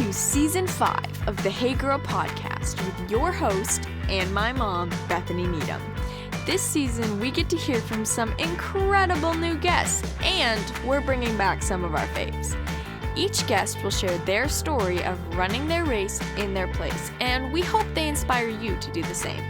to Season 5 of the Hey Girl podcast with your host and my mom, Bethany Needham. This season, we get to hear from some incredible new guests, and we're bringing back some of our faves. Each guest will share their story of running their race in their place, and we hope they inspire you to do the same.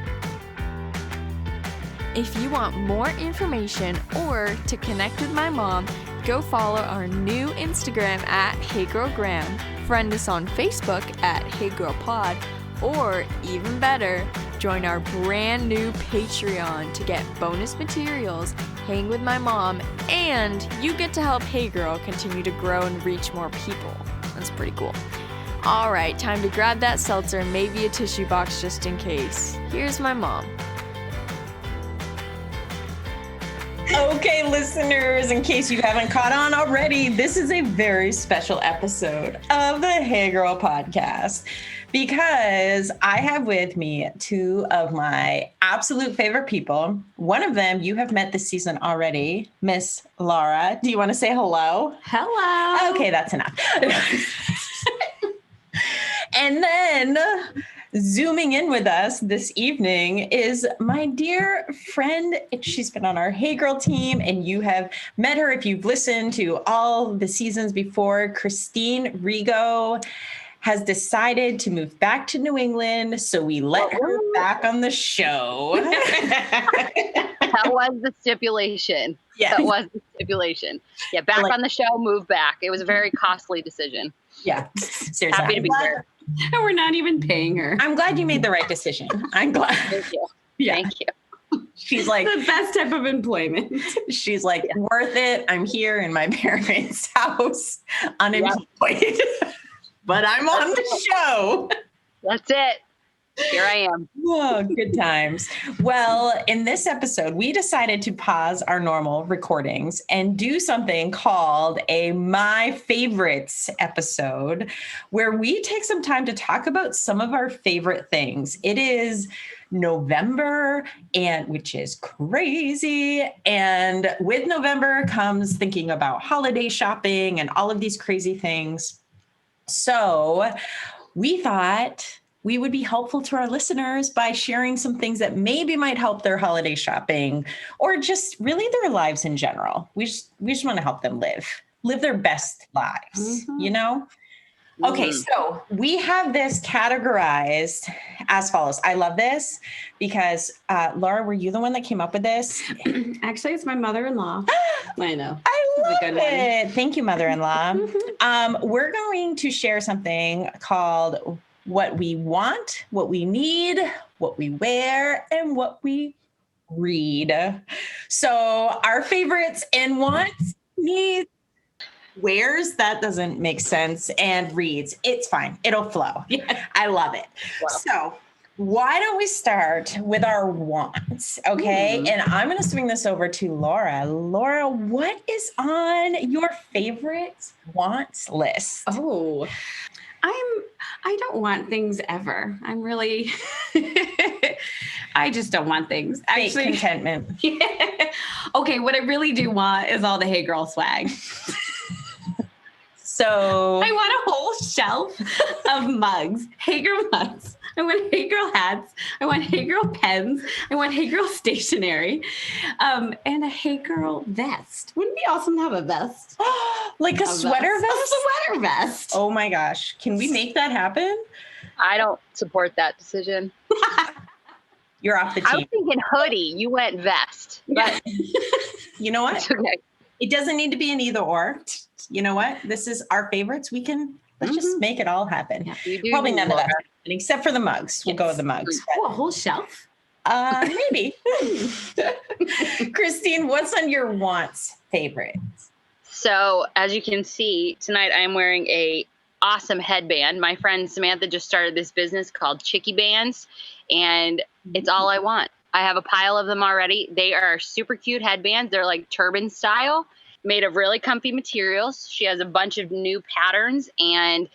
If you want more information or to connect with my mom, go follow our new Instagram at HeyGirlGram, friend us on Facebook at HeyGirlPod, or even better, join our brand new Patreon to get bonus materials, hang with my mom, and you get to help Hey Girl continue to grow and reach more people. That's pretty cool. All right, time to grab that seltzer and maybe a tissue box just in case. Here's my mom. Okay, listeners, in case you haven't caught on already, this is a very special episode of the Hey Girl podcast because I have with me two of my absolute favorite people. One of them you have met this season already, Miss Laura. Do you want to say hello? Hello. Okay, that's enough. And then zooming in with us this evening is my dear friend. She's been on our Hey Girl team, and you have met her if you've listened to all the seasons before. Kristine Rigo has decided to move back to New England, so we let her back on the show. That was the stipulation. Yeah. That was the stipulation. Yeah, back on the show, move back. It was a very costly decision. Yeah, seriously. Happy to be here. And we're not even paying her. I'm glad you made the right decision. I'm glad. Thank you. Yeah. Thank you. She's like, The best type of employment. she's like, worth it. I'm here in my parents' house, unemployed, but I'm on the show. That's it. Here I am. Oh, good times. Well, in this episode, we decided to pause our normal recordings and do something called a My Favorites episode, where we take some time to talk about some of our favorite things. It is November, and which is crazy. And with November comes thinking about holiday shopping and all of these crazy things. So we thought we would be helpful to our listeners by sharing some things that maybe might help their holiday shopping or just really their lives in general. We just want to help them live their best lives, you know? Okay, so we have this categorized as follows. I love this because, Laura, were you the one that came up with this? Actually, it's my mother-in-law. I know. I love good it. Thank you, mother-in-law. We're going to share something called what we want, what we need, what we wear, and what we read. So our favorites and wants, needs, wears, that doesn't make sense, and reads. It's fine. It'll flow. Yeah. I love it. Wow. So why don't we start with our wants, okay? And I'm going to swing this over to Laura. Laura, what is on your favorite wants list? Oh, I don't want things ever. I'm really, I just don't want things. Fake contentment. Yeah. Okay, what I really do want is all the Hey Girl swag. So I want a whole shelf of mugs, Hey Girl mugs. I want Hey Girl hats. I want Hey Girl pens. I want Hey Girl stationery, and a Hey Girl vest. Wouldn't it be awesome to have a vest? like a sweater vest? A sweater vest. Oh my gosh. Can we make that happen? I don't support that decision. You're off the I team. was thinking hoodie. You went vest. But You know what? it's okay. It doesn't need to be an either or. You know what? This is our favorites. Let's just make it all happen. Yeah. You do, Probably none of Laura. that, except for the mugs. We'll go with the mugs. Oh, a whole shelf. Maybe. Kristine, what's on your wants favorite? So as you can see, tonight I am wearing a awesome headband. My friend Samantha just started this business called Chicky Bands, and it's all I want. I have a pile of them already. They are super cute headbands. They're like turban style, made of really comfy materials. She has a bunch of new patterns, and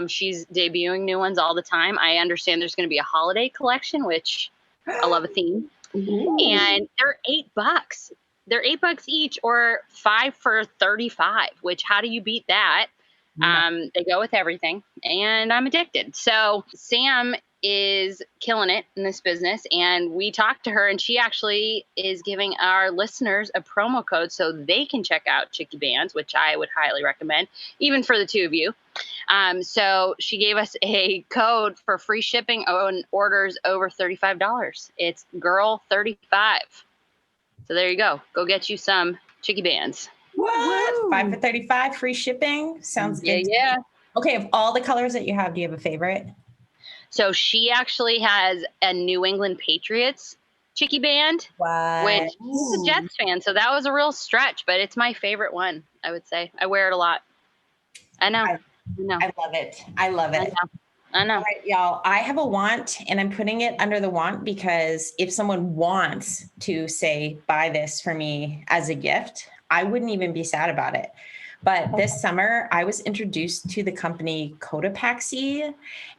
she's debuting new ones all the time. I understand there's going to be a holiday collection, which I love a theme. Ooh. And they're $8. They're $8 each, or 5 for 35, which how do you beat that? They go with everything, and I'm addicted. So Sam is killing it in this business, and we talked to her, and she actually is giving our listeners a promo code so they can check out Chicky Bands, which I would highly recommend, even for the two of you. So she gave us a code for free shipping on orders over $35. It's girl35. So there you go. Go get you some Chicky Bands. What? Woo. 5 for 35, free shipping. Sounds good. Yeah. Okay, of all the colors that you have, do you have a favorite? So she actually has a New England Patriots Chicky Band, What? which she's a Jets fan. So that was a real stretch, but it's my favorite one, I would say. I wear it a lot. I know. I love it. I love it. I know. All right, y'all. I have a want, and I'm putting it under the want because if someone wants to say, buy this for me as a gift, I wouldn't even be sad about it. But this summer, I was introduced to the company Cotopaxi,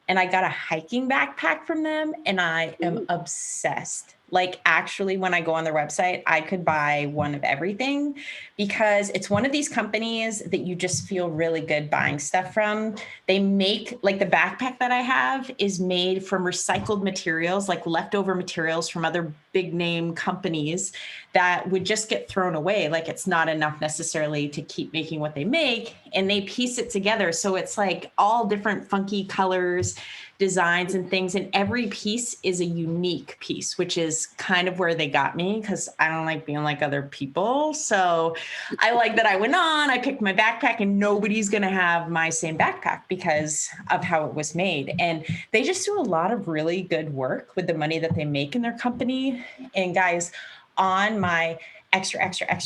and I got a hiking backpack from them, and I am obsessed. Like, actually, when I go on their website, I could buy one of everything because it's one of these companies that you just feel really good buying stuff from. They make, like, the backpack that I have is made from recycled materials, like leftover materials from other big name companies that would just get thrown away. Like, it's not enough necessarily to keep making what they make, and they piece it together. So it's like all different funky colors, designs and things, and every piece is a unique piece, which is kind of where they got me because I don't like being like other people. So I like that I went on, I picked my backpack, and nobody's going to have my same backpack because of how it was made. And they just do a lot of really good work with the money that they make in their company. And guys, on my extra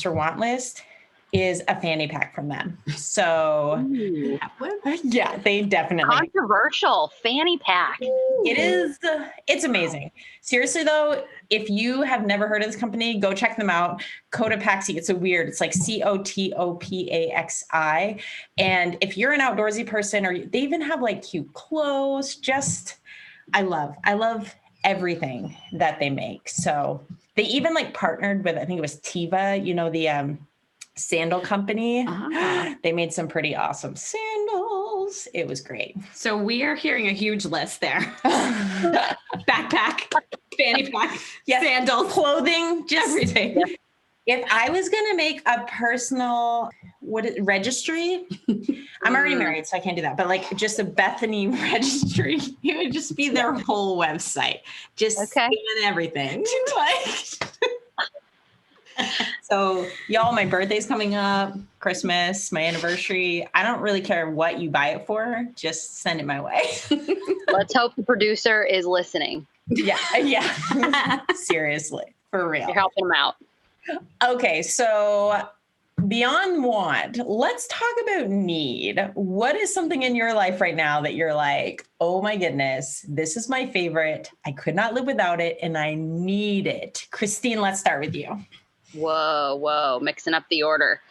want list is a fanny pack from them. So yeah, they definitely. Controversial fanny pack. It is. It's amazing. Seriously though, if you have never heard of this company, go check them out. Cotopaxi. It's it's like Cotopaxi. And if you're an outdoorsy person, or they even have like cute clothes, I love everything that they make. So they even like partnered with, I think it was Tiva, the sandal company. They made some pretty awesome sandals. It was great. So we are hearing a huge list there. Backpack, fanny pack, sandals, clothing, just everything. If I was going to make a personal registry, I'm already married, so I can't do that. But like just a Bethany registry, it would just be their whole website, just everything. So y'all, my birthday's coming up, Christmas, my anniversary. I don't really care what you buy it for. Just send it my way. Let's hope the producer is listening. Yeah. Seriously, for real. You're helping them out. Okay, so beyond want, let's talk about need. What is something in your life right now that you're like, oh my goodness, this is my favorite. I could not live without it, and I need it. Kristine, let's start with you. Whoa, mixing up the order.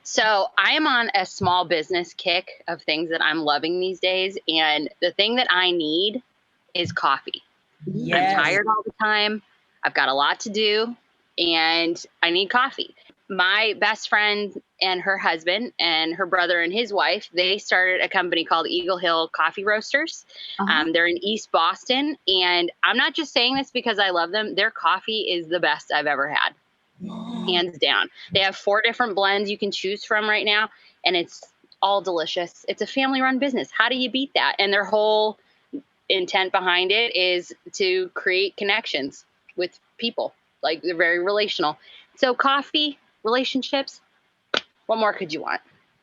So I am on a small business kick of things that I'm loving these days. And the thing that I need is coffee. Yes. I'm tired all the time. I've got a lot to do and I need coffee. My best friend and her husband and her brother and his wife, they started a company called Eagle Hill Coffee Roasters. They're in East Boston. And I'm not just saying this because I love them. Their coffee is the best I've ever had. Hands down. They have 4 different blends you can choose from right now, and it's all delicious. It's a family-run business. How do you beat that? And their whole intent behind it is to create connections with people. Like, they're very relational. So coffee, relationships, what more could you want?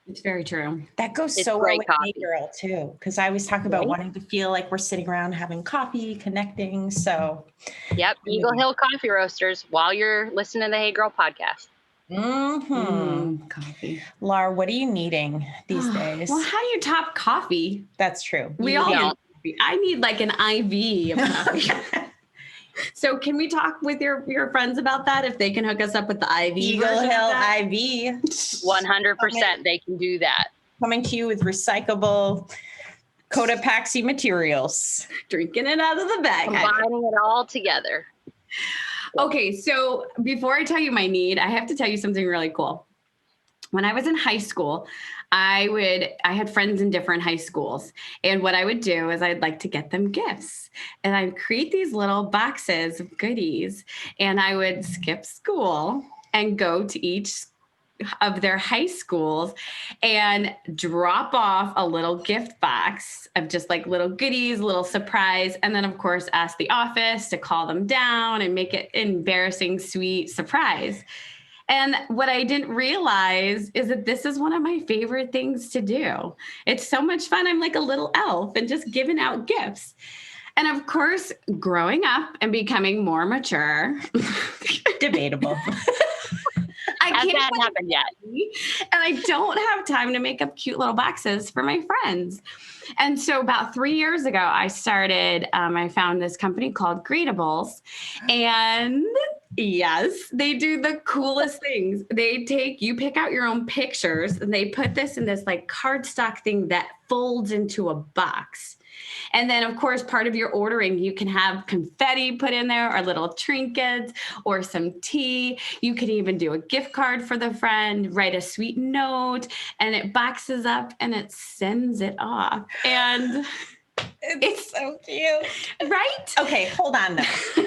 It's very true. That goes so well with me, girl, too. Because I always talk about wanting to feel like we're sitting around having coffee, connecting. So, yep, Eagle Hill Coffee Roasters while you're listening to the Hey Girl podcast. Coffee. Laura, what are you needing these days? Well, how do you top coffee? That's true. We all need. I need like an IV of coffee. So can we talk with your friends about that? If they can hook us up with the IV. Eagle Hill IV. 100% they can do that. Coming to you with recyclable Cotopaxi materials. Drinking it out of the bag. Combining it all together. Okay, so before I tell you my need, I have to tell you something really cool. when I was in high school, I had friends in different high schools. And what I would do is I'd like to get them gifts. And I'd create these little boxes of goodies. And I would skip school and go to each of their high schools and drop off a little gift box of just like little goodies, little surprise. And then of course, ask the office to call them down and make it an embarrassing, sweet surprise. And what I didn't realize is that this is one of my favorite things to do. It's so much fun. I'm like a little elf and just giving out gifts. And of course, growing up and becoming more mature. Debatable. I Has can't that happened yet? And I don't have time to make up cute little boxes for my friends. And so about 3 years ago, I found this company called Greetables. And yes, they do the coolest things. You pick out your own pictures and they put this in this like cardstock thing that folds into a box. And then, of course, part of your ordering, you can have confetti put in there or little trinkets or some tea. You can even do a gift card for the friend, write a sweet note, and it boxes up and it sends it off. And it's so cute. Right? Okay, hold on though.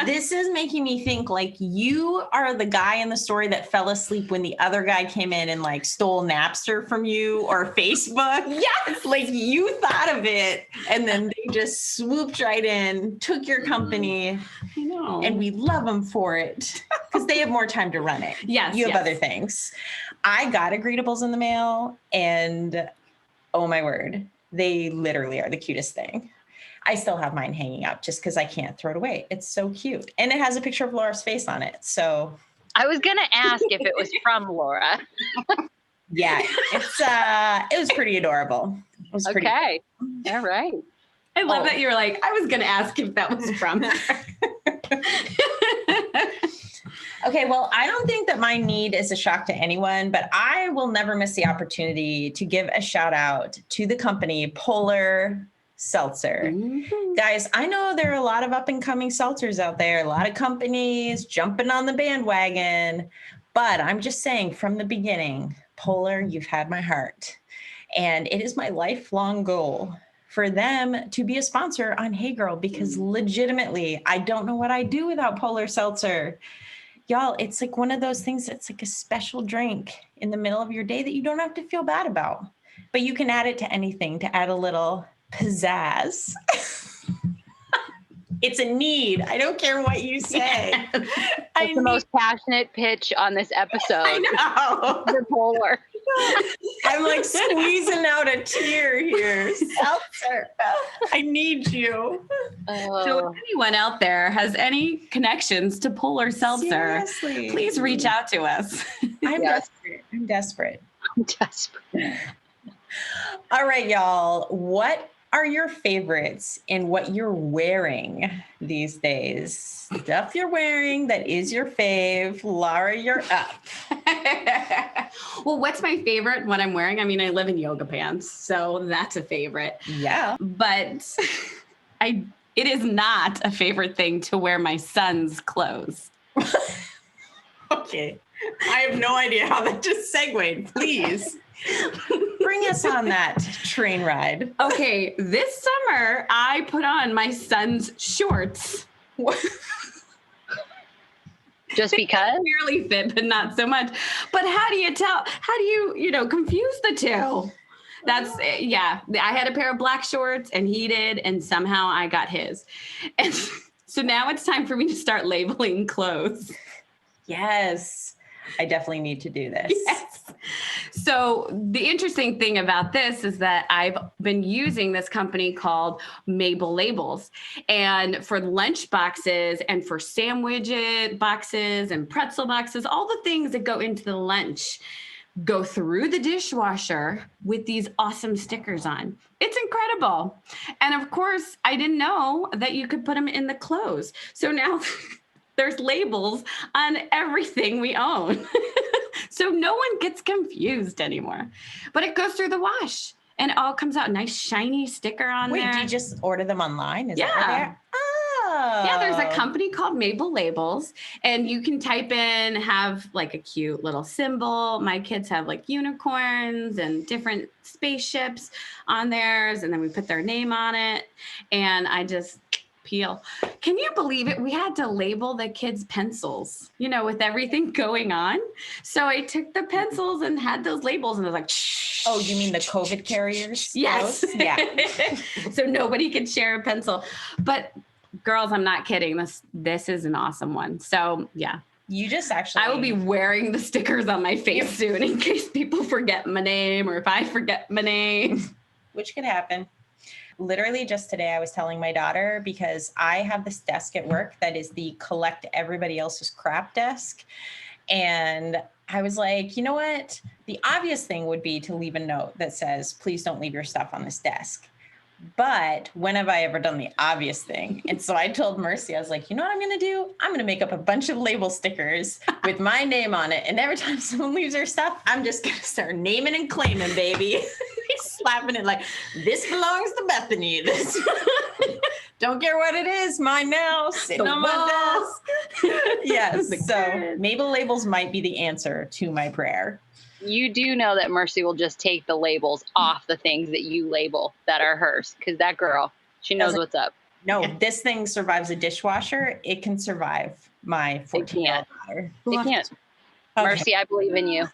This is making me think like you are the guy in the story that fell asleep when the other guy came in and like stole Napster from you or Facebook. Yes. Like you thought of it and then they just swooped right in, took your company. I know. And we love them for it because they have more time to run it. Yes. You have other things. I got a Greetables in the mail and oh my word, they literally are the cutest thing. I still have mine hanging up just because I can't throw it away. It's so cute. And it has a picture of Laura's face on it. So I was going to ask if it was from Laura. yeah, it was pretty adorable. It was pretty Okay. All right. I love that you were like, I was going to ask if that was from her. Okay, well, I don't think that my need is a shock to anyone, but I will never miss the opportunity to give a shout out to the company Polar Seltzer. Mm-hmm. Guys, I know there are a lot of up and coming seltzers out there, a lot of companies jumping on the bandwagon, but I'm just saying from the beginning, Polar, you've had my heart. And it is my lifelong goal for them to be a sponsor on Hey Girl, because legitimately, I don't know what I'd do without Polar Seltzer. Y'all, it's like one of those things that's like a special drink in the middle of your day that you don't have to feel bad about. But you can add it to anything to add a little pizzazz. It's a need. I don't care what you say. That's the most passionate pitch on this episode. I know. The Polar. I'm like squeezing out a tear here. Seltzer, I need you. So if anyone out there has any connections to Polar Seltzer, Seriously. please reach out to us. I'm Yes. desperate. I'm desperate. All right, y'all. What are your favorites in what you're wearing these days? Stuff you're wearing that is your fave. Laura, you're up. Well, what's my favorite? What I'm wearing? I mean, I live in yoga pants, so that's a favorite. Yeah. But it is not a favorite thing to wear my son's clothes. Okay. I have no idea how that just segued. Please bring us on that train ride. Okay, this summer I put on my son's shorts. Just because? Barely fit, but not so much. But how do you tell? How do you confuse the two? That's, yeah. I had a pair of black shorts and he did, and somehow I got his. And so now it's time for me to start labeling clothes. Yes. I definitely need to do this. Yes. So the interesting thing about this is that I've been using this company called Mabel Labels, and for lunch boxes and for sandwich boxes and pretzel boxes, all the things that go into the lunch go through the dishwasher with these awesome stickers on. It's incredible. And of course, I didn't know that you could put them in the clothes. So now there's labels on everything we own. So no one gets confused anymore. But it goes through the wash and it all comes out nice shiny sticker on there. Wait, do you just order them online? Is Yeah. that where they are? Yeah, there's a company called Mabel Labels, and you can type in, have like a cute little symbol. My kids have like unicorns and different spaceships on theirs, and then we put their name on it, and I just peel. Can you believe it? We had to label the kids' pencils, with everything going on. So I took the pencils and had those labels, and I was like, shh. Oh, you mean the COVID carriers? Yes. Those? Yeah. So nobody could share a pencil. But girls, I'm not kidding. This is an awesome one. So yeah. You just actually... I will be wearing the stickers on my face soon in case people forget my name, or if I forget my name. Which could happen. Literally just today, I was telling my daughter, because I have this desk at work that is the collect everybody else's crap desk. And I was like, you know what? The obvious thing would be to leave a note that says, please don't leave your stuff on this desk. But when have I ever done the obvious thing? And so I told Mercy, I was like, you know what I'm going to do? I'm going to make up a bunch of label stickers with my name on it. And every time someone leaves their stuff, I'm just going to start naming and claiming, baby. Slapping it like, this belongs to Bethany. This don't care what it is. Mine now, sitting on my desk. Yes. So Mabel Labels might be the answer to my prayer. You do know that Mercy will just take the labels off the things that you label that are hers, because that girl, she knows what's up. No, this thing survives a dishwasher. It can survive my 14-year-old daughter. It can't. Okay. Mercy, I believe in you.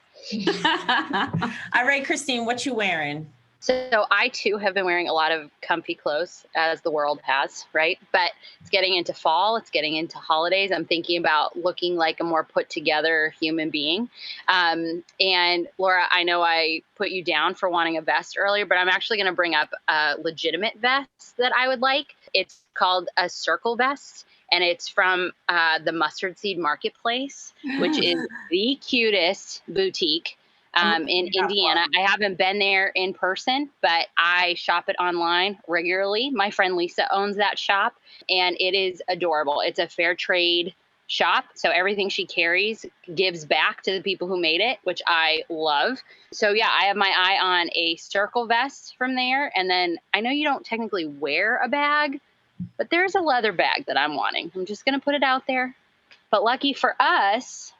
All right, Kristine, what you wearing? So I, too, have been wearing a lot of comfy clothes, as the world has, right? But it's getting into fall. It's getting into holidays. I'm thinking about looking like a more put together human being. And Laura, I know I put you down for wanting a vest earlier, but I'm actually going to bring up a legitimate vest that I would like. It's called a circle vest. And it's from the Mustard Seed Marketplace, which is the cutest boutique in Indiana. I haven't been there in person, but I shop it online regularly. My friend Lisa owns that shop, and it is adorable. It's a fair trade shop, so everything she carries gives back to the people who made it, which I love. So yeah, I have my eye on a circle vest from there. And then I know you don't technically wear a bag, but there's a leather bag that I'm wanting. I'm just going to put it out there. But lucky for us,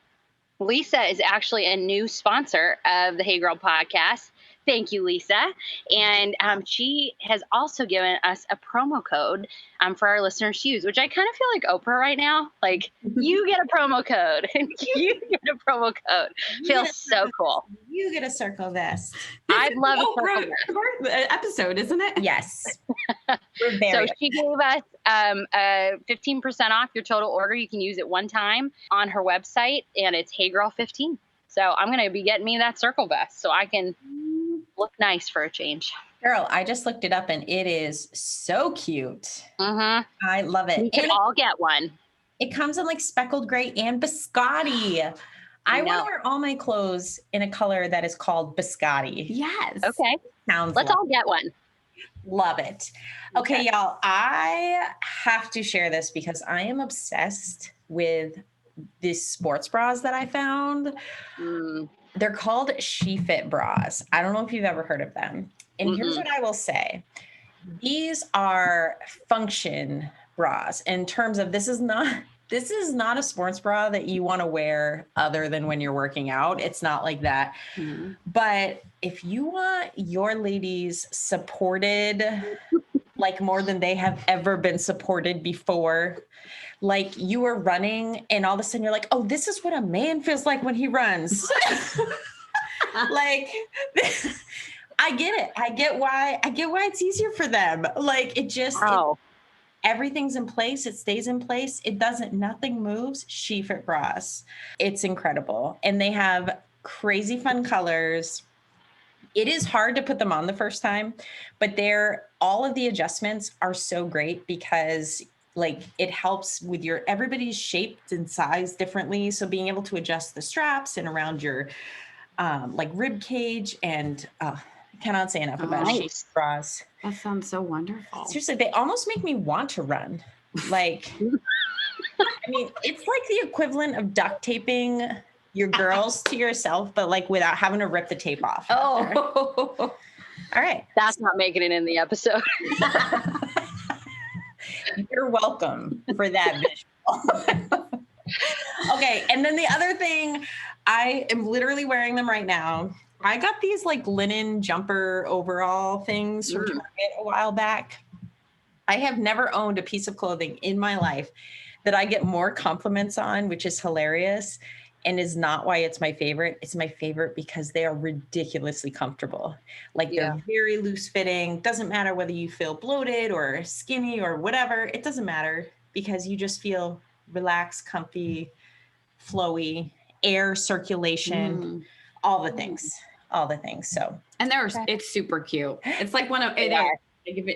Lisa is actually a new sponsor of the Hey Girl podcast. Thank you, Lisa. And she has also given us a promo code for our listeners to use, which I kind of feel like Oprah right now. Like, you get a promo code and you get a promo code. Feels so cool. You get a circle vest. I'd love a circle vest. Episode, isn't it? Yes. So she gave us 15% off your total order. You can use it one time on her website, and it's Hey Girl 15. So I'm going to be getting me that circle vest so I can look nice for a change. Girl, I just looked it up and it is so cute. Mm-hmm. I love it. We can all get one. It comes in like speckled gray and biscotti. I want to wear all my clothes in a color that is called biscotti. Yes. Okay. Let's all get one. Love it. Okay, y'all, I have to share this because I am obsessed with these sports bras that I found. They're called SheFit bras. I don't know if you've ever heard of them. And here's what I will say. These are function bras in terms of this is not a sports bra that you want to wear other than when you're working out. It's not like that. But if you want your ladies supported like more than they have ever been supported before, like you are running and all of a sudden you're like, oh, this is what a man feels like when he runs. Like, I get it. I get why it's easier for them. Like it just, everything's in place. It stays in place. Nothing moves. SheFit bras. It's incredible. And they have crazy fun colors. It is hard to put them on the first time, but all of the adjustments are so great because like it helps with everybody's shaped and sized differently. So being able to adjust the straps and around your like rib cage and I cannot say enough about SheFit bras. That sounds so wonderful. Seriously, they almost make me want to run. Like, I mean, it's like the equivalent of duct taping your girls to yourself, but like without having to rip the tape off. Oh, all right. That's not making it in the episode. You're welcome for that visual. Okay. And then the other thing, I am literally wearing them right now. I got these like linen jumper overall things from Target a while back. I have never owned a piece of clothing in my life that I get more compliments on, which is hilarious and is not why it's my favorite. It's my favorite because they are ridiculously comfortable. Like they're very loose fitting. Doesn't matter whether you feel bloated or skinny or whatever. It doesn't matter because you just feel relaxed, comfy, flowy, air circulation, all the things. So, and it's super cute. It's like one of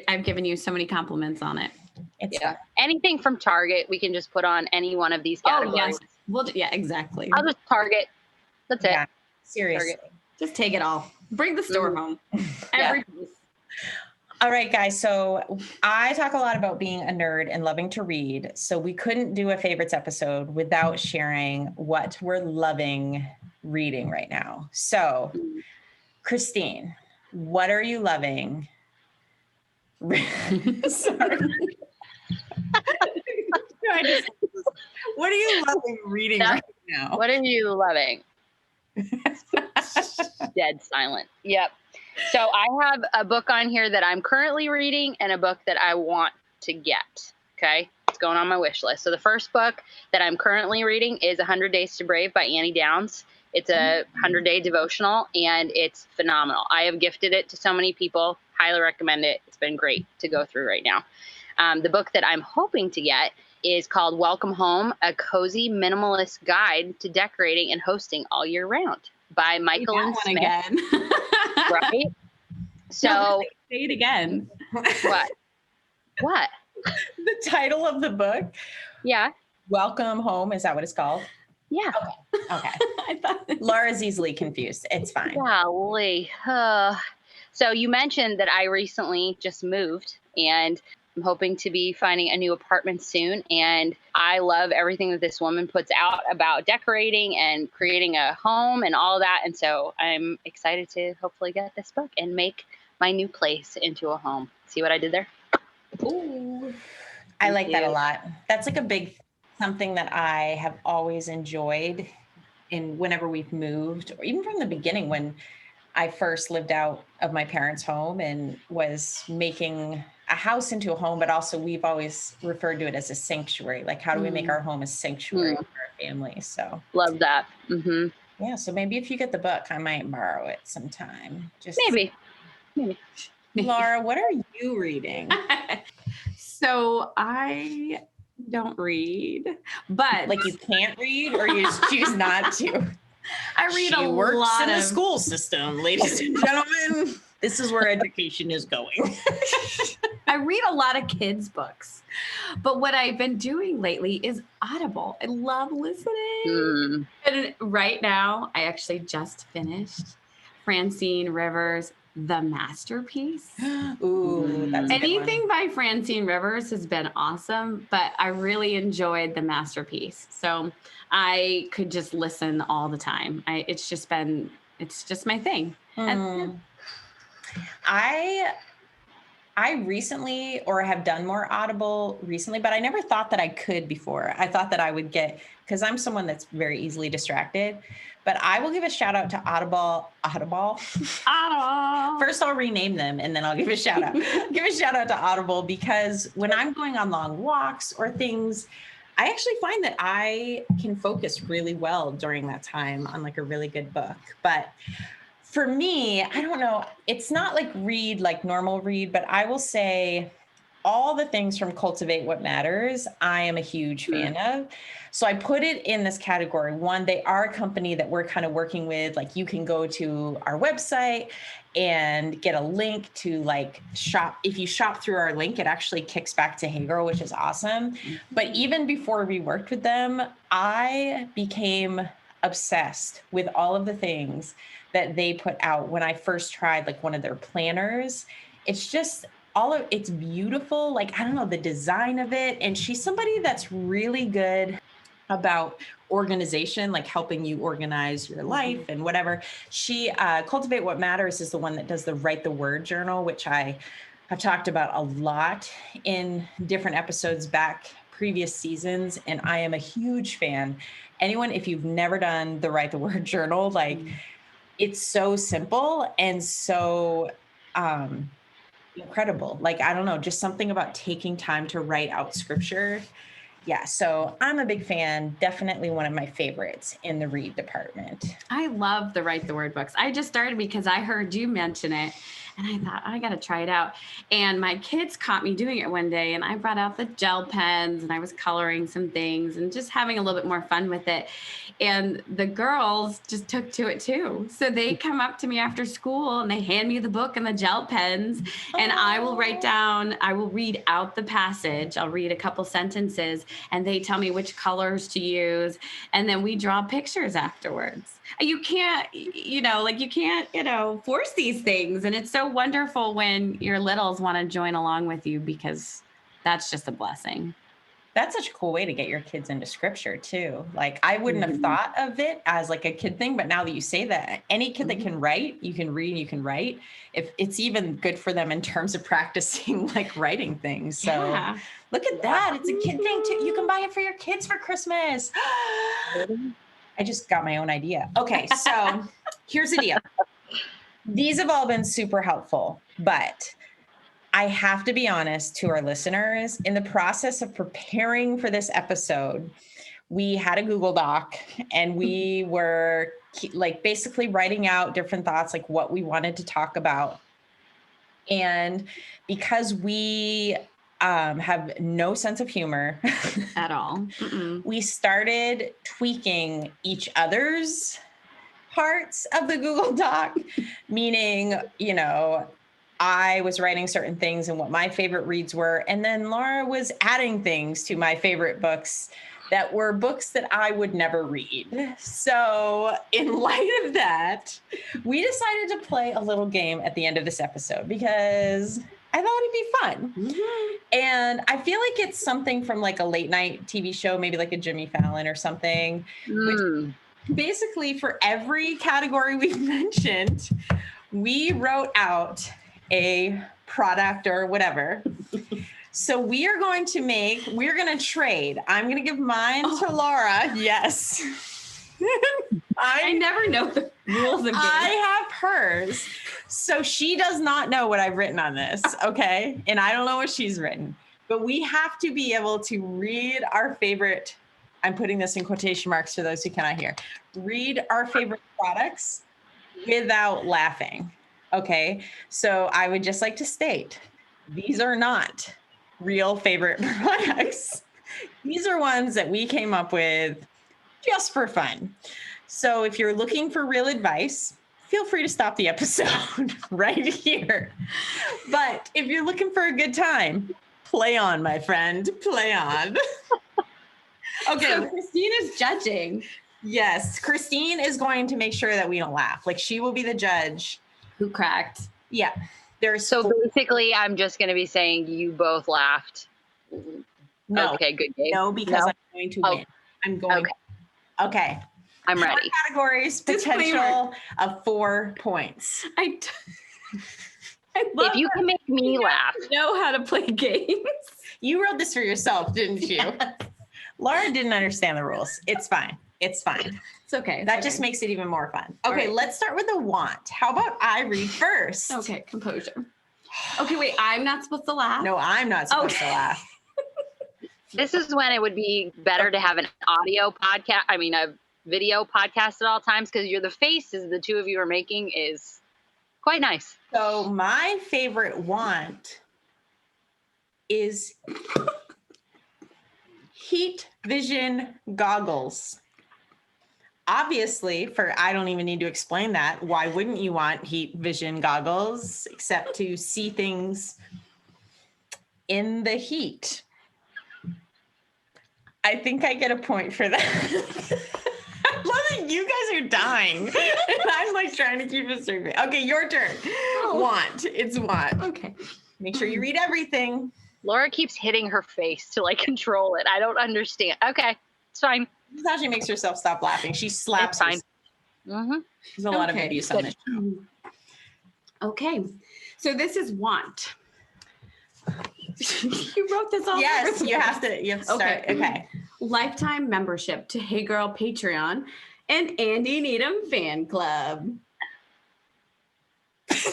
I've given you so many compliments on it. It's anything from Target we can just put on any one of these categories. Oh yes, well exactly. I'll just Target. That's it. Seriously, Target. Just take it all. Bring the store home. Every piece. All right, guys. So I talk a lot about being a nerd and loving to read. So we couldn't do a favorites episode without sharing what we're loving reading right now. So, Kristine, what are you loving? Sorry. What are you loving reading right now? What are you loving? Dead silent. Yep. So I have a book on here that I'm currently reading and a book that I want to get. Okay. It's going on my wish list. So the first book that I'm currently reading is 100 Days to Brave by Annie Downs. It's a 100-day devotional and it's phenomenal. I have gifted it to so many people. Highly recommend it. It's been great to go through right now. The book that I'm hoping to get is called Welcome Home, A Cozy Minimalist Guide to Decorating and Hosting All Year Round by Michael and Smith. Again. Right? So say it again. What? The title of the book? Yeah. Welcome Home. Is that what it's called? Yeah. Okay. I thought Laura's easily confused. It's fine. Golly. So you mentioned that I recently just moved and I'm hoping to be finding a new apartment soon. And I love everything that this woman puts out about decorating and creating a home and all that. And so I'm excited to hopefully get this book and make my new place into a home. See what I did there? Ooh. I like that a lot. That's like a big something that I have always enjoyed in whenever we've moved, or even from the beginning when I first lived out of my parents' home and was making a house into a home, but also we've always referred to it as a sanctuary. Like, how do we make our home a sanctuary for our family? So love that. Yeah. So maybe if you get the book, I might borrow it sometime. Just maybe. Laura, what are you reading? So I don't read, but like you can't read, or you just choose not to. I read she a works lot in of the school system, ladies and gentlemen. This is where education is going. I read a lot of kids' books, but what I've been doing lately is Audible. I love listening. And right now, I actually just finished Francine Rivers' The Masterpiece. Ooh, that's anything by Francine Rivers has been awesome, but I really enjoyed The Masterpiece. So I could just listen all the time. It's just my thing. I recently, or have done more Audible recently, but I never thought that I could before. I thought that I would get, because I'm someone that's very easily distracted, but I will give a shout out to Audible. First, I'll rename them and then I'll give a shout out. Give a shout out to Audible, because when I'm going on long walks or things, I actually find that I can focus really well during that time on like a really good book. But for me, I don't know, it's not like read like normal read, but I will say all the things from Cultivate What Matters, I am a huge fan of. So I put it in this category. One, they are a company that we're kind of working with. Like, you can go to our website and get a link to like shop. If you shop through our link, it actually kicks back to Hey Girl, which is awesome. But even before we worked with them, I became obsessed with all of the things that they put out when I first tried like one of their planners. It's just it's beautiful. Like, I don't know, the design of it. And she's somebody that's really good about organization, like helping you organize your life and whatever. She, Cultivate What Matters is the one that does the Write the Word journal, which I have talked about a lot in different episodes back previous seasons, and I am a huge fan. Anyone, if you've never done the Write the Word journal, like it's so simple and so incredible. Like, I don't know, just something about taking time to write out scripture. Yeah, so I'm a big fan, definitely one of my favorites in the read department. I love the Write the Word books. I just started because I heard you mention it and I thought, I got to try it out. And my kids caught me doing it one day and I brought out the gel pens and I was coloring some things and just having a little bit more fun with it. And the girls just took to it too. So they come up to me after school and they hand me the book and the gel pens and I will write down, I will read out the passage. I'll read a couple sentences and they tell me which colors to use. And then we draw pictures afterwards. You can't, you can't, force these things. And it's so wonderful when your littles want to join along with you because that's just a blessing. That's such a cool way to get your kids into scripture too. Like I wouldn't have thought of it as like a kid thing, but now that you say that, any kid that can write, you can read, you can write. If it's even good for them in terms of practicing like writing things. So look at that. It's a kid thing too. You can buy it for your kids for Christmas. I just got my own idea. Okay, so here's the deal. These have all been super helpful, but I have to be honest to our listeners, in the process of preparing for this episode, we had a Google Doc and we were like basically writing out different thoughts, like what we wanted to talk about. And because we have no sense of humor at all, we started tweaking each other's parts of the Google Doc, meaning, I was writing certain things and what my favorite reads were. And then Laura was adding things to my favorite books that were books that I would never read. So in light of that, we decided to play a little game at the end of this episode because I thought it'd be fun. And I feel like it's something from like a late night TV show, maybe like a Jimmy Fallon or something. Which basically for every category we've mentioned, we wrote out a product or whatever. So we're going to trade. I'm going to give mine to Laura. Yes. I never know the rules of games. I have hers. So she does not know what I've written on this. Okay. And I don't know what she's written, but we have to be able to read our favorite. I'm putting this in quotation marks for those who cannot hear. Read our favorite products without laughing. Okay, so I would just like to state, these are not real favorite products. These are ones that we came up with just for fun. So if you're looking for real advice, feel free to stop the episode right here. But if you're looking for a good time, play on, my friend, play on. Okay, so Kristine is judging. Yes, Kristine is going to make sure that we don't laugh. Like she will be the judge. Who cracked? Yeah. So basically, I'm just going to be saying you both laughed. No. Okay, good game. No, because I'm going to win. I'm going. Okay. I'm ready. 4 categories, potential of 4 points. If you can make me laugh. Know how to play games. You wrote this for yourself, didn't you? Yes. Laura didn't understand the rules. It's fine. It's fine. It's okay. That just makes it even more fun. Okay, let's start with a want. How about I read first? Okay, composure. Okay, wait, I'm not supposed to laugh? No, I'm not supposed to laugh. This is when it would be better to have an audio podcast. I mean, a video podcast at all times because you're the faces the two of you are making is quite nice. So my favorite want is heat vision goggles. Obviously, I don't even need to explain that. Why wouldn't you want heat vision goggles except to see things in the heat? I think I get a point for that. I love that you guys are dying. And I'm like trying to keep it straight. Okay, your turn. Want. It's want. Okay. Make sure you read everything. Laura keeps hitting her face to like control it. I don't understand. Okay, it's fine. This is how she makes herself stop laughing. She slaps. It's fine. There's a lot of abuse on this show. Okay, so this is want. You wrote this all. Yes, you have to start. Okay. Lifetime membership to Hey Girl Patreon and Andy Needham fan club. Does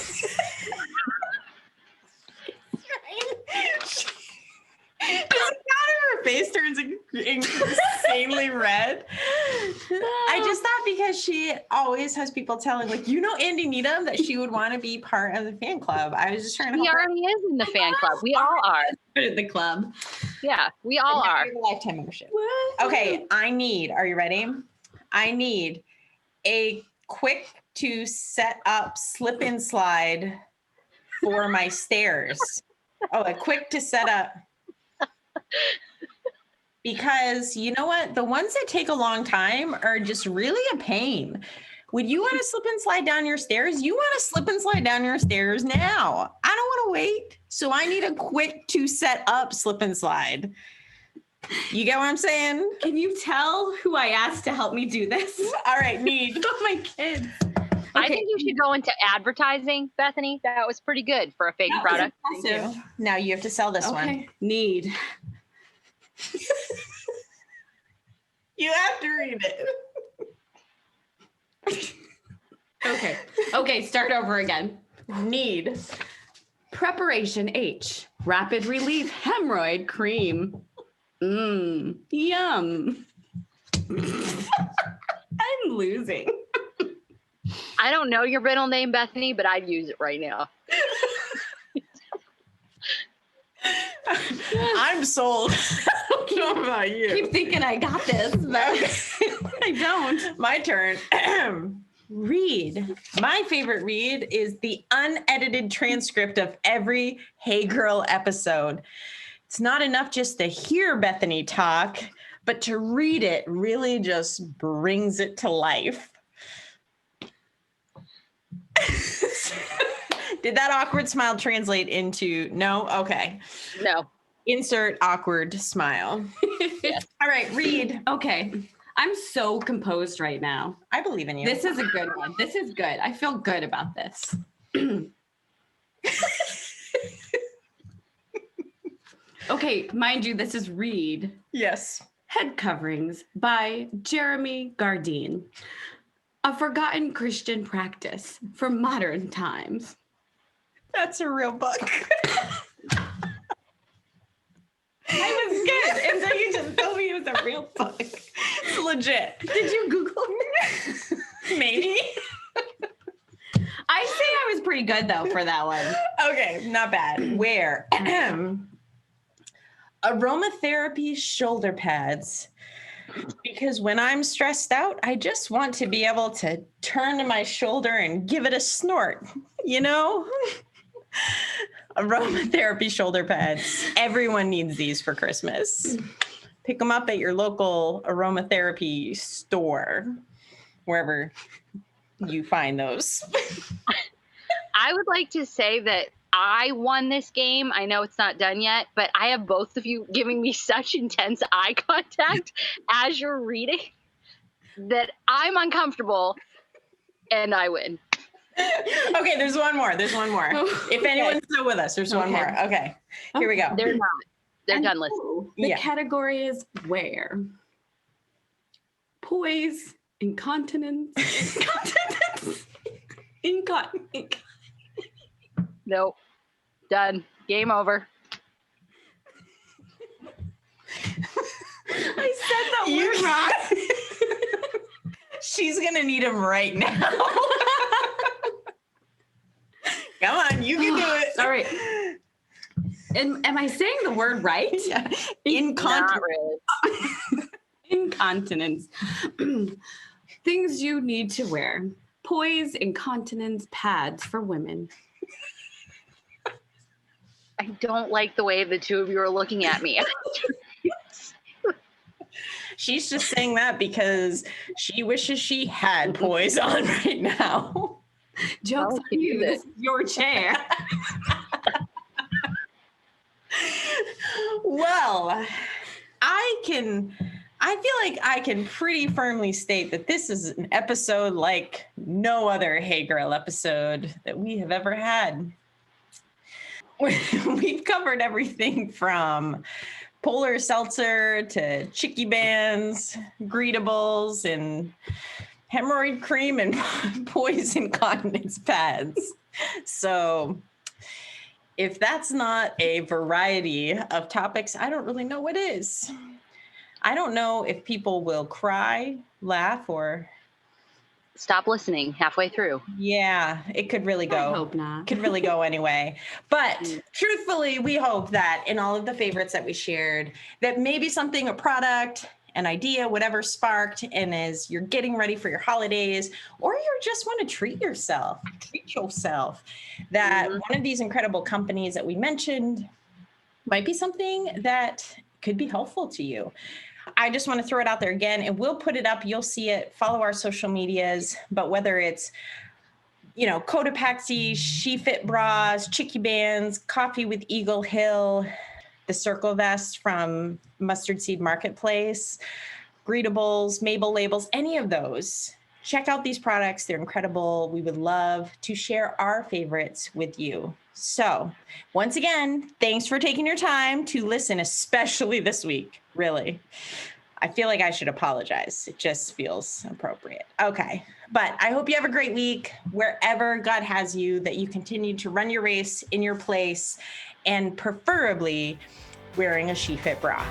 it matter her face turns insanely red? I just thought because she always has people telling, like, Andy Needham, that she would want to be part of the fan club. I was just trying to help He her. already is in the fan club. We all are. The club. Yeah, we all are. Lifetime membership. Okay, are you ready? I need a quick to set up slip and slide for my stairs. Oh, a quick to set up. Because you know what? The ones that take a long time are just really a pain. Would you want to slip and slide down your stairs? You want to slip and slide down your stairs now. I don't want to wait. So I need a quick to set up slip and slide. You get what I'm saying? Can you tell who I asked to help me do this? All right, need. Oh, my kids. I think you should go into advertising, Bethany. That was pretty good for a fake product. Thank you. Now you have to sell this one. Need. You have to read it. Okay, start over again. Need. Preparation H. Rapid relief hemorrhoid cream. Yum. I'm losing. I don't know your middle name, Bethany, but I'd use it right now. I'm sold. I don't know about you. Keep thinking I got this, but I don't. My turn. Read. My favorite read is the unedited transcript of every Hey Girl episode. It's not enough just to hear Bethany talk, but to read it really just brings it to life. Did that awkward smile translate into no? Okay. No. Insert awkward smile. Yes. All right, read. Okay. I'm so composed right now. I believe in you. This is a good one. This is good. I feel good about this. Okay, mind you, this is read. Yes. Head Coverings by Jeremy Gardine. A forgotten Christian practice for modern times. That's a real book. I was good until you just told me it was a real book. It's legit. Did you Google it? Maybe. I say I was pretty good though for that one. Okay, not bad. Where? Aromatherapy shoulder pads. Because when I'm stressed out, I just want to be able to turn to my shoulder and give it a snort, you know? Aromatherapy shoulder pads. Everyone needs these for Christmas. Pick them up at your local aromatherapy store, wherever you find those. I would like to say that I won this game. I know it's not done yet, but I have both of you giving me such intense eye contact as you're reading that I'm uncomfortable and I win. Okay, there's one more. If anyone's still with us, there's one more. Okay, here we go. They're not. They're done listening. The category is where? Poise, incontinence. Incontinence. Nope. Done. Game over. I said that word wrong. She's going to need him right now. Come on, you can do it. All right. Am I saying the word right? Yeah. Not really. Incontinence. Things you need to wear. Poise, incontinence, pads for women. I don't like the way the two of you are looking at me. She's just saying that because she wishes she had poise on right now. Joke's on you. This is your chair. Well, I feel like I can pretty firmly state that this is an episode like no other Hey Girl episode that we have ever had. we've covered everything from Polar Seltzer to Chicky Bands, Greetables, and hemorrhoid cream and poison continence pads. So if that's not a variety of topics, I don't really know what is. I don't know if people will cry, laugh, or Stop listening halfway through. yeah, it could really go. I hope not. Could really go anyway. But truthfully, we hope that in all of the favorites that we shared, that maybe something, a product, an idea, whatever sparked, and as you're getting ready for your holidays, or you just want to treat yourself, that one of these incredible companies that we mentioned might be something that could be helpful to you. I just want to throw it out there again, and we'll put it up. You'll see it. Follow our social medias. But whether it's, Cotopaxi, She-Fit bras, Chicky Bands, Coffee with Eagle Hill, the Circle Vest from Mustard Seed Marketplace, Greetables, Mabel Labels, any of those, check out these products. They're incredible. We would love to share our favorites with you. So once again, thanks for taking your time to listen, especially this week. Really, I feel like I should apologize. It just feels appropriate. Okay. But I hope you have a great week wherever God has you, that you continue to run your race in your place, and preferably wearing a She-Fit bra.